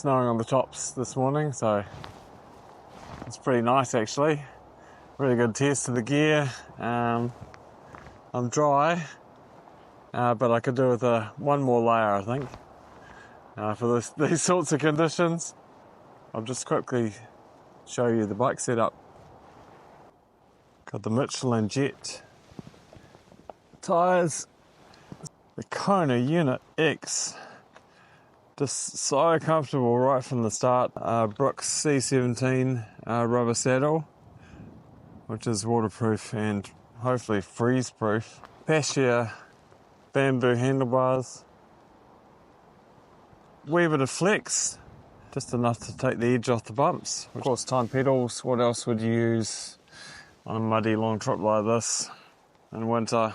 snowing on the tops this morning, so it's pretty nice actually. Really good test of the gear. I'm dry, but I could do with one more layer, I think, for these sorts of conditions. I'll just quickly show you the bike setup. Got the Michelin Jet tyres, the Kona Unit X, just so comfortable right from the start. Brooks C17 rubber saddle, which is waterproof and hopefully freeze proof. Fascia bamboo handlebars, wee bit of flex, just enough to take the edge off the bumps. Of course, time pedals. What else would you use on a muddy long trip like this in winter?